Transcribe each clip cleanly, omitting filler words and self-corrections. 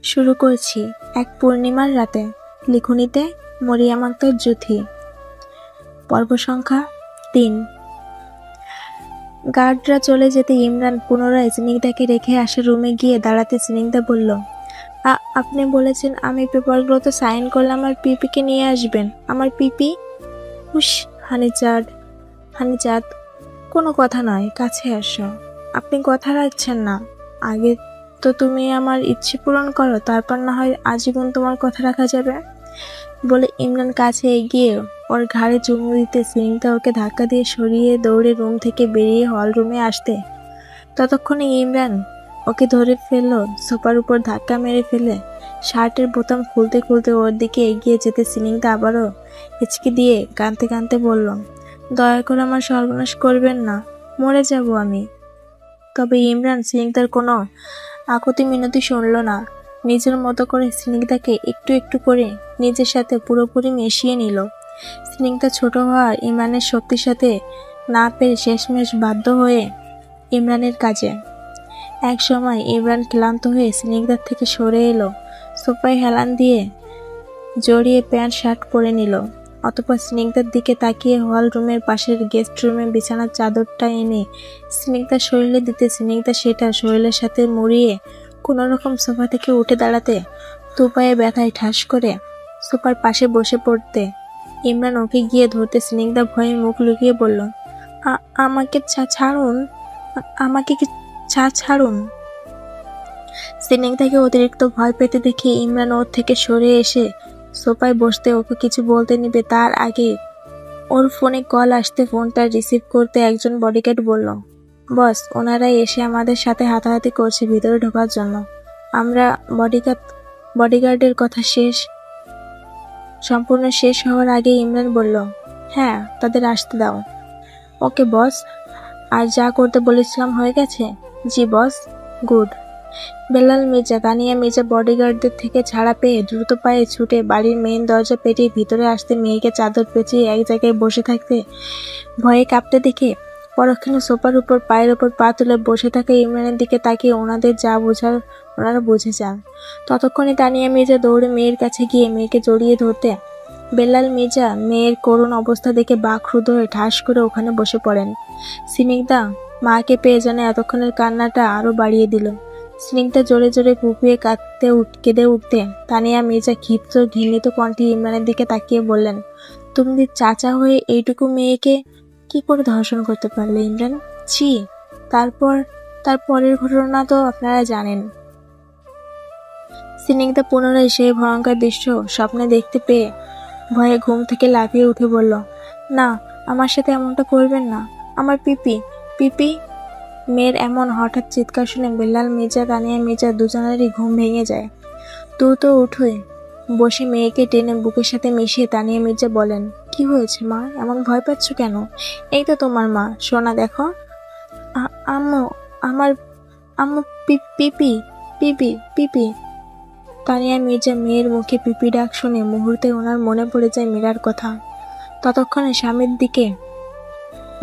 শুরু করছি এক পূর্ণিমার রাতে। লিখনিতে মরিয়াম আক্তার জুথি। পর্ব সংখ্যা ৩। গার্ডরা চলে যেতে ইমরান পুনরায় স্নিগ্ধাকে রেখে আসা রুমে গিয়ে দাঁড়াতে স্নিগ্ধা বলল, আপনি বলেছেন আমি পেপারগুলোতে সাইন করলে আমার পিপিকে নিয়ে আসবেন। আমার পিপি? হুশ হানিচাঁদ, কোনো কথা নয়, কাছে আসো। আপনি কথা রাখছেন না। আগে তো তুমি আমার ইচ্ছে পূরণ করো, তারপর না হয় আজীবন তোমার কথা রাখা যাবে। বলে ইমরান কাছে এগিয়ে ওর ঘাড়ে চুমু দিতে স্নিগ্ধা ওকে ধাক্কা দিয়ে সরিয়ে দৌড়ে রুম থেকে বেরিয়ে হল রুমে আসতে ততক্ষণে ইমরান ওকে ধরে ফেলল, সোফার উপর ধাক্কা মেরে ফেলে শার্টের বোতাম খুলতে খুলতে ওর দিকে এগিয়ে যেতে স্নিগ্ধা আবারও হিচকি দিয়ে কাঁদতে কাঁদতে বলল, দয়া করে আমার সর্বনাশ করবেন না, মরে যাব আমি। তবে ইমরান স্নিগ্ধার কোনো আকুতি মিনতি শুনল না। নিজের মতো করে স্নিগ্ধাকে একটু একটু করে নিজের সাথে পুরোপুরি মিশিয়ে নিল। স্নিগ্ধা ছোট হওয়ার ইমরানের শক্তির সাথে না পেরে শেষমেশ বাধ্য হয়ে ইমরানের কাজে। এক সময় ইমরান ক্লান্ত হয়ে স্নিগ্ধার থেকে সরে এলো, সোফায় হেলান দিয়ে জড়িয়ে প্যান্ট শার্ট পরে নিল। অতঃপর স্নিগ্ধার দিকে তাকিয়ে হল রুমের পাশের গেস্ট রুমে বিছানার চাদরটা এনে স্নিগ্ধার শরীরে দিতে স্নিগ্ধা সেটা শরীরের সাথে মুড়িয়ে কোনো রকম সোফা থেকে উঠে দাঁড়াতে দুপায়ে ব্যথায় ঠাস করে সোফার পাশে বসে পড়তে ইমরান ওকে গিয়ে ধরতে স্নিগ্ধা ভয়ে মুখ লুকিয়ে বলল, আমাকে ছাড়ুন, আমাকে কি ছাড়ুন। স্নিগ্ধাকে অতিরিক্ত ভয় পেতে দেখে ইমরান ওর থেকে সরে এসে সোফায় বসতে ওকে কিছু বলতে নিবে তার আগে ওর ফোনে কল আসতে ফোনটা রিসিভ করতে একজন বডিগার্ড বলল, বস, ওনারাই এসে আমাদের সাথে হাতাহাতি করছে ভিতরে ঢোকার জন্য। আমরা বডিগার্ডের কথা সম্পূর্ণ শেষ হওয়ার আগে ইমরান বলল, হ্যাঁ, তাদের আসতে দাও। ওকে বস, আর যা করতে বলেছিলাম হয়ে গেছে? জি বস। গুড। বেলাল মির্জা, তানিয়া মির্জা বডিগার্ডদের থেকে ছাড়া পেয়ে দ্রুত পায়ে ছুটে বাড়ির মেইন দরজা পেরিয়ে ভিতরে আসতে মেয়েকে চাদর পেঁচিয়ে এক জায়গায় বসে থাকতে ভয়ে কাঁপতে দেখে পরক্ষণে সোফার উপর পায়ের উপর পা তুলে বসে থাকা ইমরানের দিকে তাকিয়ে ওনাদের যা বোঝার ওনারা বুঝে যান। ততক্ষণে তানিয়া মির্জা দৌড়ে মেয়ের কাছে গিয়ে মেয়েকে জড়িয়ে ধরতে বেলাল মির্জা মেয়ের করুণ অবস্থা দেখে বাকরুদ্ধ হয়ে ঠাস করে ওখানে বসে পড়েন। স্নিগ্ধা মাকে পেয়ে যেন এতক্ষণের কান্নাটা আরো বাড়িয়ে দিল। স্নিগ্ধা জোরে জোরে ফুপিয়ে কেঁদে উঠতে তানিয়া মির্জা ক্ষিপ্ত ঘৃণিত কণ্ঠে ইমরানের দিকে তাকিয়ে বললেন, তুমি চাচা হয়ে এইটুকু মেয়েকে কি করে ধর্ষণ করতে পারলে ইমরান? ছি। তারপরের ঘটনা তো আপনারা জানেন। স্নিগ্ধা পুনরায় সেই ভয়ঙ্কর দৃশ্য স্বপ্নে দেখতে পেয়ে ভয়ে ঘুম থেকে লাফিয়ে উঠে বলল, না, আমার সাথে এমনটা করবেন না, আমার পিপি। মেয়ের এমন হঠাৎ চিৎকার শুনে বেলাল মির্জা তানিয়া মির্জা দুজনেরই ঘুম ভেঙে যায়। দ্রুত উঠে বসে মেয়েকে টেনে বুকের সাথে মিশিয়ে তানিয়া মির্জা বলেন, কি হয়েছে মা, এমন ভয় পাচ্ছ কেন? এই তো তোমার মা, সোনা দেখো। আম্মু পিপি। তানিয়া মির্জা মেয়ের মুখে পিপি ডাক শুনে মুহূর্তে ওনার মনে পড়ে যায় মীরার কথা। ততক্ষণে স্বামীর দিকে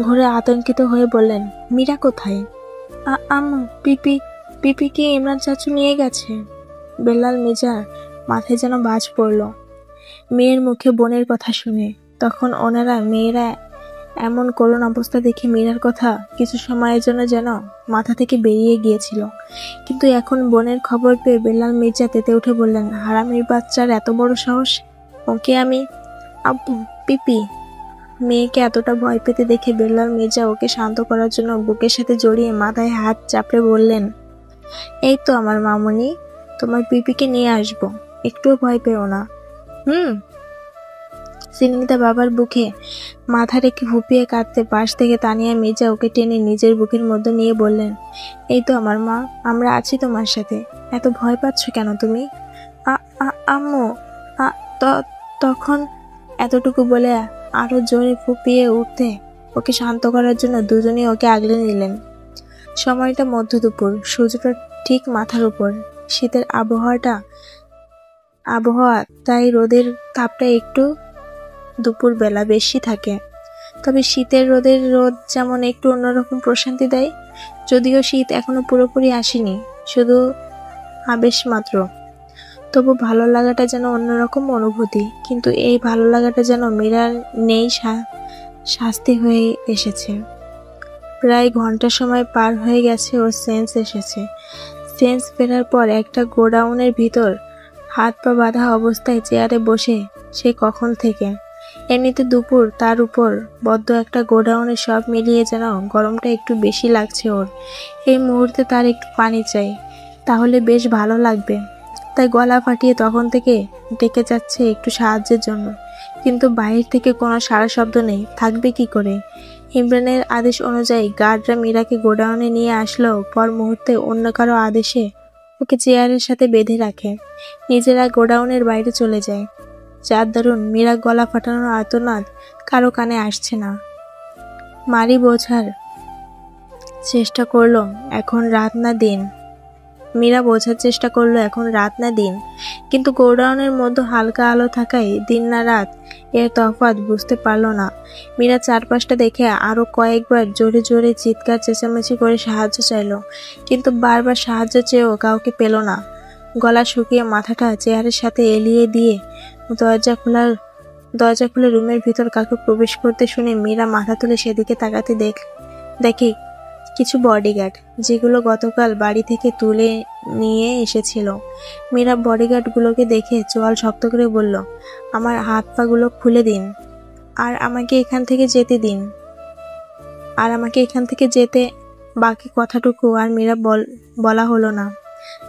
ঘুরে আতঙ্কিত হয়ে বললেন, মীরা কোথায়? আম্মু, পিপিকে ইমরান চাচু নিয়ে গেছে। বেলাল মির্জার মাথায় যেন বাজ পড়ল মেয়ের মুখে বোনের কথা শুনে। তখন মেয়েরা এমন করুণ অবস্থা দেখে মীরার কথা কিছু সময়ের জন্য যেন মাথা থেকে বেরিয়ে গিয়েছিল। কিন্তু এখন বোনের খবর পেয়ে বেলাল মির্জা তেতে উঠে বললেন, হারামির বাচ্চার এত বড় সাহস, ওকে আমি। আব্বু, পিপি। মেয়েকে এতটা ভয় পেতে দেখে বেলাল মির্জা ওকে শান্ত করার জন্য বুকের সাথে জড়িয়ে মাথায় হাত চাপড়ে বললেন, এই তো আমার মামুনি, তোমার পিপিকে নিয়ে আসবো, একটুও ভয় পেও না। স্নিগ্ধা বাবার বুকে মাথা রেখে ফুপিয়ে কাঁদতে পাশ থেকে তানিয়া মির্জা ওকে টেনে নিজের বুকের মধ্যে নিয়ে বললেন, এই তো আমার মা, আমরা আছি তোমার সাথে, এত ভয় পাচ্ছ কেন তুমি? আম্মু। তখন এতটুকু বলে আরো জোরে ফুপিয়ে উঠতে ওকে শান্ত করার জন্য দুজনেই ওকে আগলে নিলেন। সময়টা মধ্য দুপুর, সূর্যটা ঠিক মাথার উপর। শীতের আবহাওয়া, তাই রোদের তাপটা একটু দুপুর বেলা বেশি থাকে। তবে শীতের রোদ যেমন একটু অন্যরকম প্রশান্তি দেয়। যদিও শীত এখনো পুরোপুরি আসেনি, শুধু আবেশ মাত্র। তবু ভালো লাগাটা যেন অন্যরকম অনুভূতি। কিন্তু এই ভালো লাগাটা যেন মীরার নেই, শাস্তি হয়ে এসেছে। প্রায় ঘন্টা সময় পার হয়ে গেছে, ওর সেন্স এসেছে। সেন্স ফেরার পর একটা গোডাউনের ভিতর হাত পা বাঁধা অবস্থায় চেয়ারে বসে সে কখন থেকে। এমনিতে দুপুর, তার উপর বদ্ধ একটা গোডাউনে সব মিলিয়ে যেন গরমটা একটু বেশি লাগছে ওর। এই মুহূর্তে তার একটু পানি চাই, তাহলে বেশ ভালো লাগবে। তাই গলা ফাটিয়ে তখন থেকে ডেকে যাচ্ছে একটু সাহায্যের জন্য, কিন্তু বাইরে থেকে কোনো সাড়া শব্দ নেই। থাকবে কি করে? ইমরানের আদেশ অনুযায়ী গার্ডরা মীরাকে গোডাউনে নিয়ে আসলেও পর মুহূর্তে অন্য কারো আদেশে ওকে চেয়ারের সাথে বেঁধে রাখে। নিজেরা গোডাউনের বাইরে চলে যায়। যার দারুণ মীরা গলা ফাটানোর আর্তনাদ কারো কানে আসছে না। মারি বোঝার চেষ্টা করলো এখন রাত না দিন। মীরা বোঝার চেষ্টা করলো এখন রাত না দিন, কিন্তু গোডাউনের মধ্যে হালকা আলো থাকায় দিন না রাত এর তফাৎ বুঝতে পারলো না। মীরা চারপাশটা দেখে আরো কয়েকবার জোরে জোরে চিৎকার চেঁচামেচি করে সাহায্য চাইলো, কিন্তু বারবার সাহায্য চেয়েও কাউকে পেল না। গলা শুকিয়ে মাথাটা চেয়ারের সাথে এলিয়ে দিয়ে দরজা খুলে রুমের ভিতর কাউকে প্রবেশ করতে শুনে মীরা মাথা তুলে সেদিকে তাকাতে দেখে কিছু বডিগার্ড, যেগুলো গতকাল বাড়ি থেকে তুলে নিয়ে এসেছিল। মীরা বডিগার্ডগুলোকে দেখে চোয়াল শক্ত করে বলল, আমার হাত পাগুলো খুলে দিন, আর আমাকে এখান থেকে যেতে বাকি কথাটুকু আর মীরা বলা হলো না।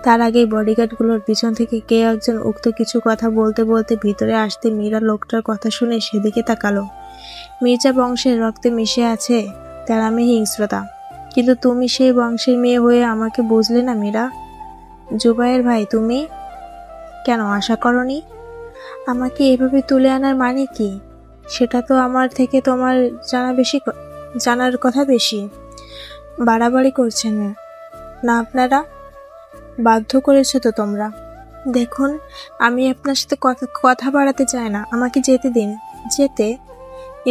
তার আগেই বডিগার্ডগুলোর পিছন থেকে কে একজন উক্ত কিছু কথা বলতে বলতে ভিতরে আসতে মীরা লোকটার কথা শুনে সেদিকে তাকালো। মির্জা বংশের রক্তে মিশে আছে তেরামি হিংস্রতা, কিন্তু তুমি সেই বংশের মেয়ে হয়ে আমাকে বুঝলে না মীরা। জুবায়ের ভাই, তুমি কেন আশা করনি আমাকে এভাবে তুলে আনার মানে কি? সেটা তো আমার থেকে তোমার জানার কথা বেশি। বাড়াবাড়ি করছেন না আপনারা? বাধ্য করেছো তো তোমরা। দেখুন, আমি আপনার সাথে কথা বাড়াতে চাই না, আমাকে যেতে দিন। যেতে?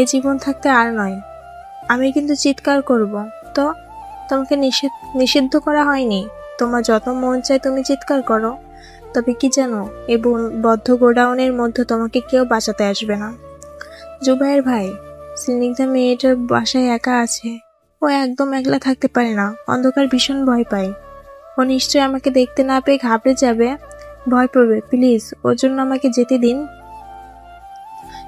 এ জীবন থাকতে আর নয়। আমি কিন্তু চিৎকার করব। তো তোমাকে নিষিদ্ধ করা হয়নি। তোমার যত মন চায় তুমি চিৎকার করো। তবে কি জানো, এই বদ্ধ গোডাউনের মধ্যে তোমাকে কেউ বাঁচাতে আসবে না। জুবায়ের ভাই, স্নিগ্ধা মেয়েটার বাসায় একা আছে। ও একদম একলা থাকতে পারে না, অন্ধকার ভীষণ ভয় পায়। ও নিশ্চয়ই আমাকে দেখতে না পেয়ে ঘাবড়ে যাবে, ভয় পাবে। প্লিজ, ওর জন্য আমাকে যেতে দিন।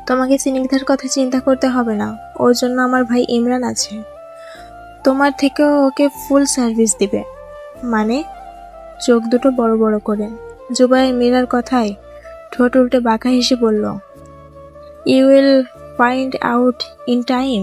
তোমাকে স্নিগ্ধার কথা চিন্তা করতে হবে না, ওর জন্য আমার ভাই ইমরান আছে। তোমার থেকেও ওকে ফুল সার্ভিস দিবে। মানে? চোখ দুটো বড় বড় করে জুবায়ের মীরার কথায় ঠোঁট উল্টে বাঁকা হেসে বলল, you will find out in time.